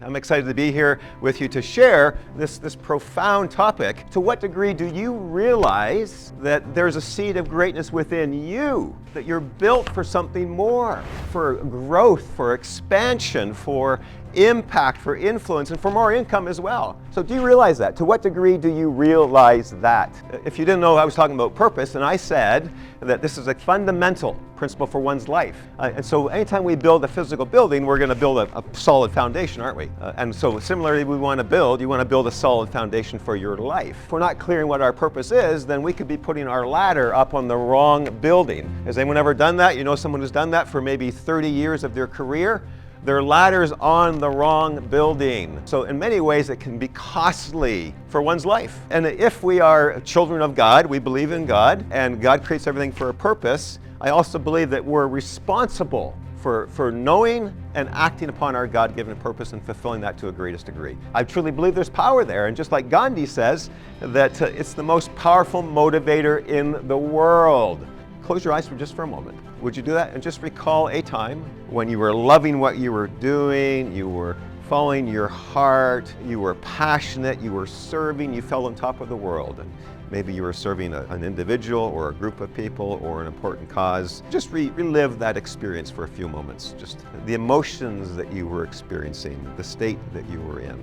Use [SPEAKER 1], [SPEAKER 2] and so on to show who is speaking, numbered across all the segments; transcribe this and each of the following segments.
[SPEAKER 1] I'm excited to be here with you to share this profound topic. To what degree do you realize that there's a seed of greatness within you, that you're built for something more, for growth, for expansion, for impact, for influence, and for more income as well? So do you realize that? To what degree do you realize that? If you didn't know, I was talking about purpose, and I said that this is a fundamental principle for one's life. And so anytime we build a physical building, we're going to build a solid foundation, aren't we? And so similarly, you want to build a solid foundation for your life. If we're not clearing what our purpose is, then we could be putting our ladder up on the wrong building. Has anyone ever done that? You know someone who's done that for maybe 30 years of their career? Their ladder's on the wrong building. So in many ways, it can be costly for one's life. And if we are children of God, we believe in God, and God creates everything for a purpose, I also believe that we're responsible for knowing and acting upon our God-given purpose and fulfilling that to a greatest degree. I truly believe there's power there, and just like Gandhi says, that it's the most powerful motivator in the world. Close your eyes for a moment. Would you do that? And just recall a time when you were loving what you were doing, you were following your heart, you were passionate, you were serving, you felt on top of the world. And maybe you were serving an individual or a group of people or an important cause. Just relive that experience for a few moments. Just the emotions that you were experiencing, the state that you were in.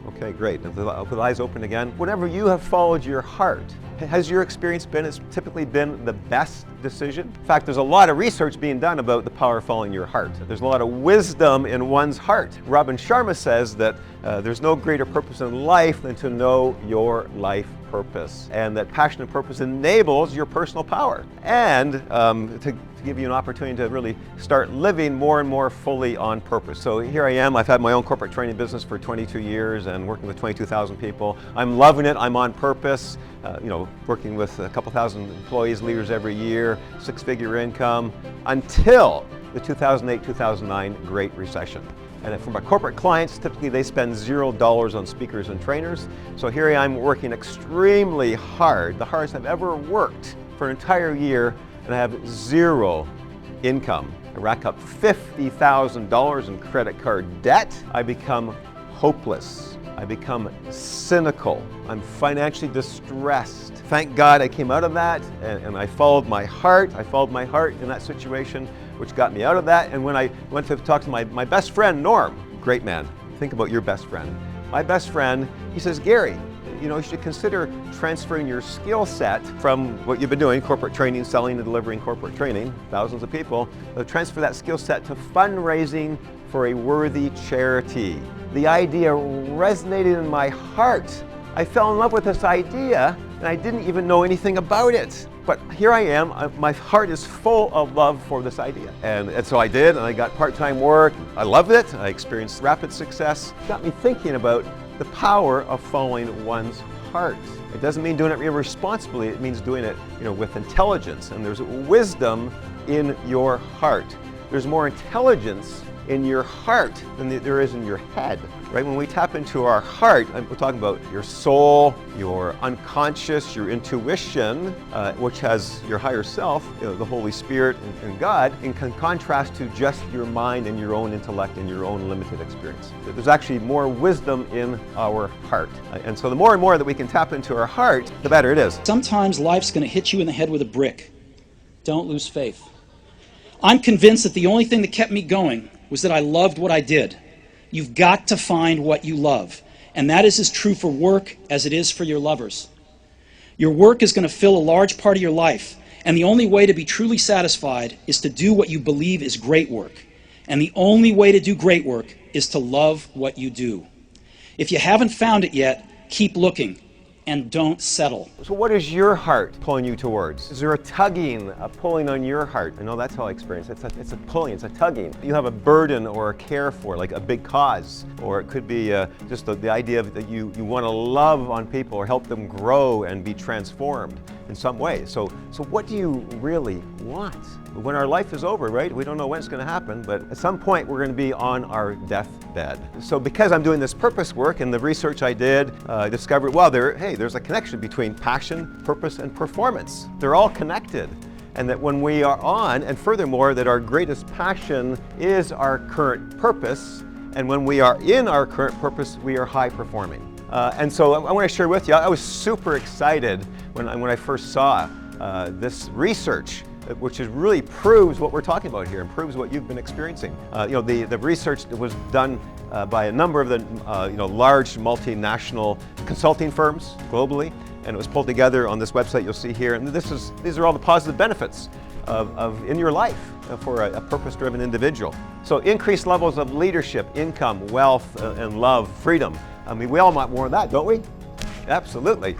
[SPEAKER 1] Okay, great. With the eyes open again. Whenever you have followed your heart, has your experience it's typically been the best decision? In fact, there's a lot of research being done about the power of following your heart. There's a lot of wisdom in one's heart. Robin Sharma says that there's no greater purpose in life than to know your life purpose, and that passion and purpose enables your personal power, and to give you an opportunity to really start living more and more fully on purpose. So here I am. I've had my own corporate training business for 22 years and working with 22,000 people. I'm loving it. I'm on purpose. Working with a couple thousand employees, leaders every year, six-figure income, until the 2008-2009 Great Recession. And for my corporate clients, typically they spend $0 on speakers and trainers. So here I am working extremely hard, the hardest I've ever worked for an entire year, and I have zero income. I rack up $50,000 in credit card debt. I become hopeless. I become cynical. I'm financially distressed. Thank God I came out of that, and I followed my heart. I followed my heart in that situation, which got me out of that. And when I went to talk to my best friend, Norm, great man. Think about your best friend. My best friend, he says, Gary, you should consider transferring your skill set from what you've been doing, corporate training, selling and delivering corporate training, thousands of people, transfer that skill set to fundraising for a worthy charity. The idea resonated in my heart. I fell in love with this idea, and I didn't even know anything about it. But here I am, my heart is full of love for this idea. And so I did, and I got part-time work. I loved it. I experienced rapid success. It got me thinking about the power of following one's heart. It doesn't mean doing it irresponsibly. It means doing it, with intelligence. And there's wisdom in your heart. There's more intelligence in your heart than there is in your head, right? When we tap into our heart, we're talking about your soul, your unconscious, your intuition, which has your higher self, the Holy Spirit and God, in contrast to just your mind and your own intellect and your own limited experience. There's actually more wisdom in our heart. And so the more and more that we can tap into our heart, the better it is.
[SPEAKER 2] Sometimes life's going to hit you in the head with a brick. Don't lose faith. I'm convinced that the only thing that kept me going was that I loved what I did. You've got to find what you love. And that is as true for work as it is for your lovers. Your work is going to fill a large part of your life. And the only way to be truly satisfied is to do what you believe is great work. And the only way to do great work is to love what you do. If you haven't found it yet, keep looking. And don't settle.
[SPEAKER 1] So what is your heart pulling you towards? Is there a tugging, a pulling on your heart? I know that's how I experience it. It's a pulling, it's a tugging. You have a burden or a care for, like a big cause, or it could be just the idea that you want to love on people or help them grow and be transformed in some way. So what do you really want? When our life is over, right? We don't know when it's going to happen, but at some point we're going to be on our deathbed. So because I'm doing this purpose work and the research I did, I discovered, well, there's a connection between passion, purpose, and performance. They're all connected. And that when we are on, and furthermore, that our greatest passion is our current purpose, And when we are in our current purpose, we are high performing. And so I want to share with you, I was super excited when I first saw this research, which really proves what we're talking about here and proves what you've been experiencing. The research that was done by a number of the large multinational consulting firms globally, and it was pulled together on this website you'll see here. And these are all the positive benefits of in your life for a purpose-driven individual. So increased levels of leadership, income, wealth, and love, freedom. I mean, we all want more of that, don't we? Absolutely.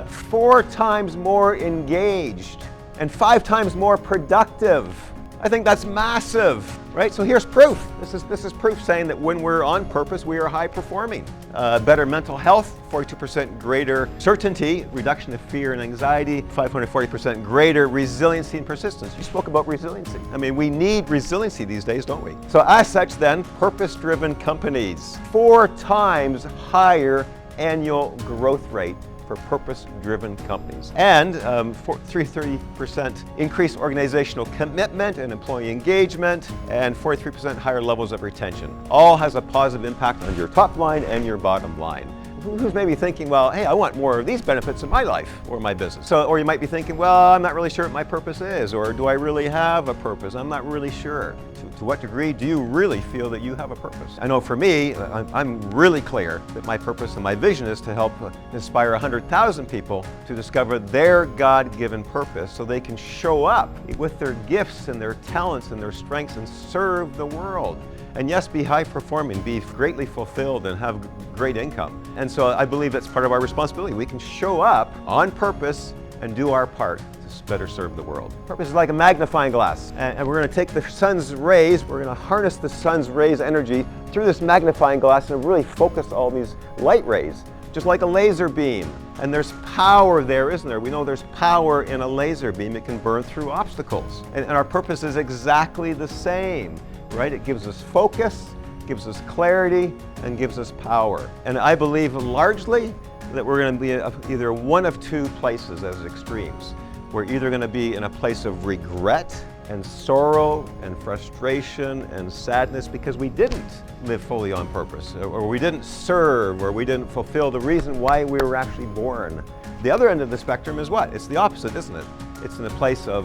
[SPEAKER 1] 4 times more engaged and 5 times more productive. I think that's massive, right? So here's proof. This is proof saying that when we're on purpose, we are high performing. Better mental health, 42% greater certainty, reduction of fear and anxiety, 540% greater resiliency and persistence. You spoke about resiliency. I mean, we need resiliency these days, don't we? So as such then, purpose-driven companies, 4 times higher annual growth rate for purpose-driven companies. And 330% increased organizational commitment and employee engagement, and 43% higher levels of retention. All has a positive impact on your top line and your bottom line. Who's maybe thinking, well, hey, I want more of these benefits in my life or my business. Or you might be thinking, well, I'm not really sure what my purpose is, or do I really have a purpose? I'm not really sure. To what degree do you really feel that you have a purpose? I know for me, I'm really clear that my purpose and my vision is to help inspire 100,000 people to discover their God-given purpose so they can show up with their gifts and their talents and their strengths and serve the world. And yes, be high performing, be greatly fulfilled, and have great income. And so I believe that's part of our responsibility. We can show up on purpose and do our part to better serve the world. Purpose is like a magnifying glass. And we're going to take the sun's rays, we're going to harness the sun's rays energy through this magnifying glass and really focus all these light rays, just like a laser beam. And there's power there, isn't there? We know there's power in a laser beam. It can burn through obstacles. And our purpose is exactly the same. Right? It gives us focus, gives us clarity, and gives us power. And I believe largely that we're going to be either one of 2 places as extremes. We're either going to be in a place of regret and sorrow and frustration and sadness because we didn't live fully on purpose, or we didn't serve, or we didn't fulfill the reason why we were actually born. The other end of the spectrum is what? It's the opposite, isn't it? It's in a place of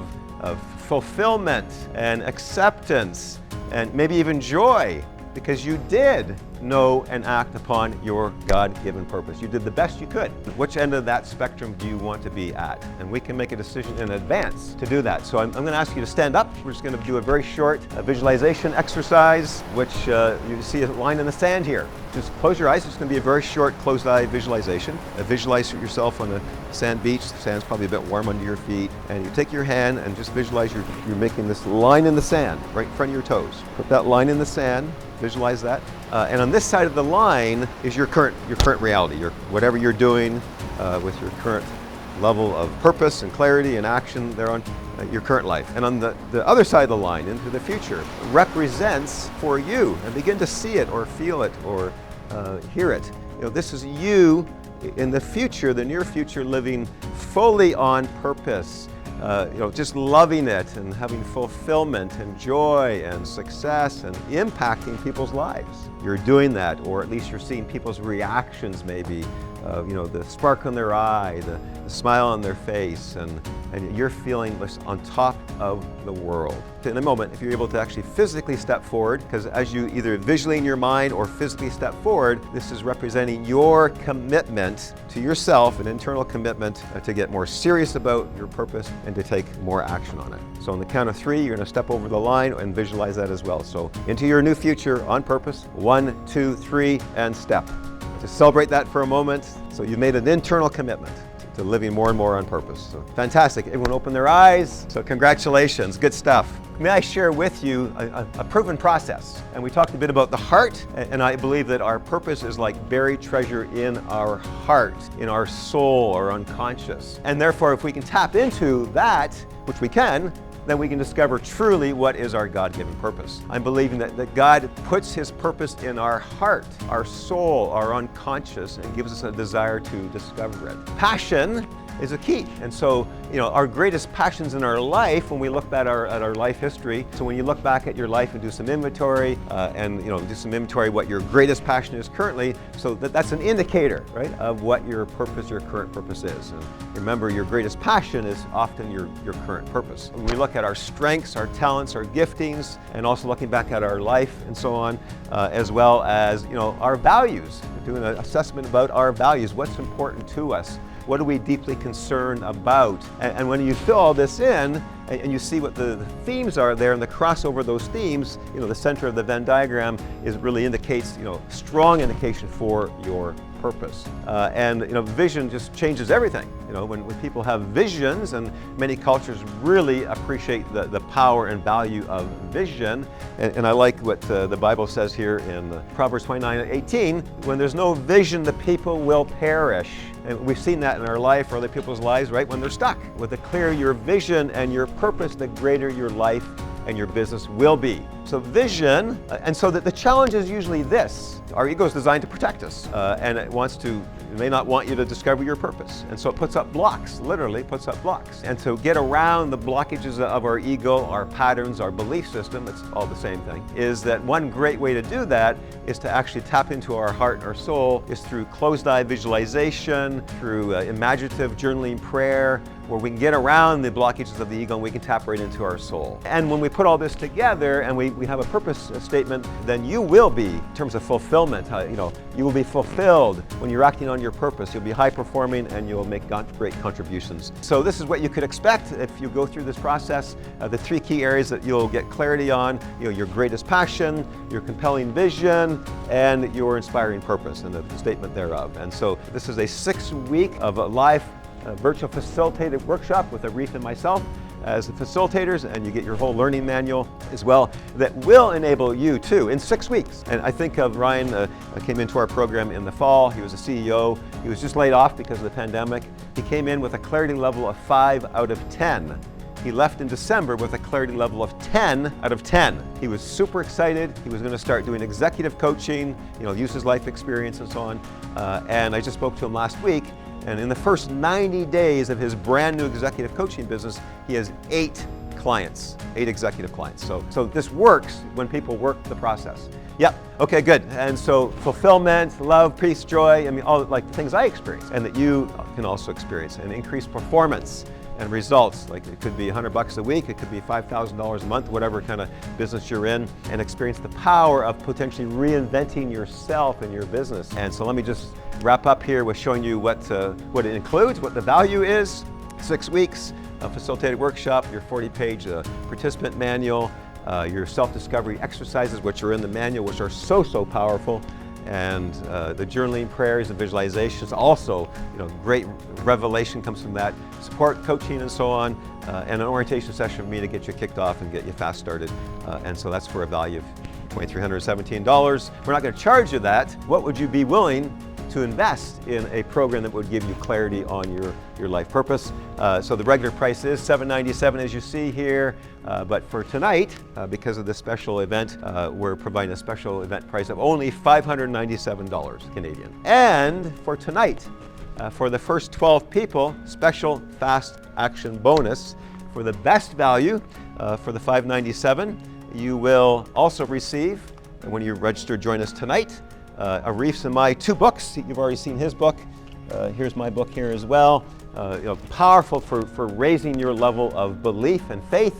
[SPEAKER 1] fulfillment and acceptance and maybe even joy, because you did know and act upon your God-given purpose. You did the best you could. Which end of that spectrum do you want to be at? And we can make a decision in advance to do that. So I'm going to ask you to stand up. We're just going to do a very short visualization exercise, which you see a line in the sand here. Just close your eyes. It's going to be a very short closed-eye visualization. Visualize yourself on a sand beach. The sand's probably a bit warm under your feet. And you take your hand and just visualize you're making this line in the sand right in front of your toes. Put that line in the sand. Visualize that. And on this side of the line is your current reality, whatever you're doing with your current level of purpose and clarity and action there on your current life. And on the other side of the line, into the future, represents for you, and begin to see it or feel it or hear it. This is you in the future, the near future, living fully on purpose. Just loving it and having fulfillment and joy and success and impacting people's lives. You're doing that, or at least you're seeing people's reactions maybe, the spark on their eye, the smile on their face, and you're feeling on top of the world. In a moment, if you're able to actually physically step forward, because as you either visually in your mind or physically step forward, this is representing your commitment to yourself, an internal commitment to get more serious about your purpose and to take more action on it. So on the count of 3, you're going to step over the line and visualize that as well. So into your new future on purpose, 1, 2, 3, and step. To celebrate that for a moment. So you've made an internal commitment to living more and more on purpose. So fantastic. Everyone open their eyes. So congratulations. Good stuff. May I share with you a proven process? And we talked a bit about the heart, and I believe that our purpose is like buried treasure in our heart, in our soul or unconscious. And therefore, if we can tap into that, which we can, then we can discover truly what is our God-given purpose. I'm believing that God puts His purpose in our heart, our soul, our unconscious, and gives us a desire to discover it. Passion is a key. And so, our greatest passions in our life, when we look at our life history, so when you look back at your life and do some inventory, do some inventory what your greatest passion is currently, so that's an indicator, right, of what your purpose, your current purpose is. And remember, your greatest passion is often your current purpose. When we look at our strengths, our talents, our giftings, and also looking back at our life and so on, as well as, our values, doing an assessment about our values, what's important to us, what are we deeply concerned about, and when you fill all this in, and you see what the themes are there, and the crossover of those themes, the center of the Venn diagram really indicates, strong indication for your purpose. Vision just changes everything. When people have visions, and many cultures really appreciate the power and value of vision. And I like what the Bible says here in Proverbs 29:18, when there's no vision, the people will perish. And we've seen that in our life or other people's lives, right? When they're stuck. With the clearer your vision and your purpose, the greater your life and your business will be. So vision, and so that the challenge is usually this. Our ego is designed to protect us, and it may not want you to discover your purpose. And so it puts up blocks, literally puts up blocks. And to get around the blockages of our ego, our patterns, our belief system, it's all the same thing, is that one great way to do that is to actually tap into our heart and our soul, is through closed-eye visualization, through imaginative journaling prayer, where we can get around the blockages of the ego and we can tap right into our soul. And when we put all this together and we have a purpose statement, then you will be, in terms of fulfillment, you will be fulfilled when you're acting on your purpose. You'll be high performing and you'll make great contributions. So this is what you could expect if you go through this process. The three key areas that you'll get clarity on, your greatest passion, your compelling vision, and your inspiring purpose and the statement thereof. And so this is a 6-week of a live virtual facilitated workshop with Arif and myself as the facilitators, and you get your whole learning manual as well that will enable you too in 6 weeks. And I think of Ryan, came into our program in the fall. He was a CEO. He was just laid off because of the pandemic. He came in with a clarity level of 5 out of 10. He left in December with a clarity level of 10 out of 10. He was super excited. He was going to start doing executive coaching, use his life experience and so on. And I just spoke to him last week. And in the first 90 days of his brand new executive coaching business, he has 8 clients, 8 executive clients. So this works when people work the process. Yep, okay, good. And so fulfillment, love, peace, joy, all like the things I experience and that you can also experience, and increased performance and results. Like it could be $100 a week, it could be $5,000 a month, whatever kind of business you're in, and experience the power of potentially reinventing yourself and your business. And so let me just wrap up here with showing you what it includes, what the value is. 6 weeks, a facilitated workshop, your 40-page participant manual, your self-discovery exercises, which are in the manual, which are so powerful, and the journaling prayers and visualizations. Also, great revelation comes from that. Support coaching and so on, and an orientation session for me to get you kicked off and get you fast started. And so that's for a value of $2,317. We're not going to charge you that. What would you be willing to invest in a program that would give you clarity on your life purpose? So the regular price is $797, as you see here, but for tonight, because of this special event, we're providing a special event price of only $597 Canadian. And for tonight, for the first 12 people, special fast action bonus for the best value for the $597. You will also receive, when you register, join us tonight, Arif's and my 2 books. You've already seen his book. Here's my book here as well. Powerful for raising your level of belief and faith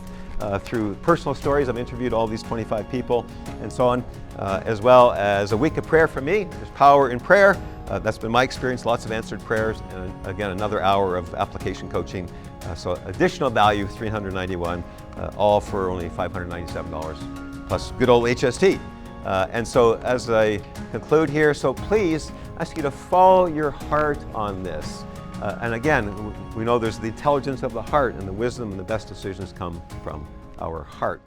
[SPEAKER 1] through personal stories. I've interviewed all these 25 people and so on, as well as a week of prayer from me. There's power in prayer. That's been my experience, lots of answered prayers, and again, another hour of application coaching. So additional value, $391, all for only $597, plus good old HST. And so as I conclude here, so please ask you to follow your heart on this. And again, we know there's the intelligence of the heart, and the wisdom and the best decisions come from our heart.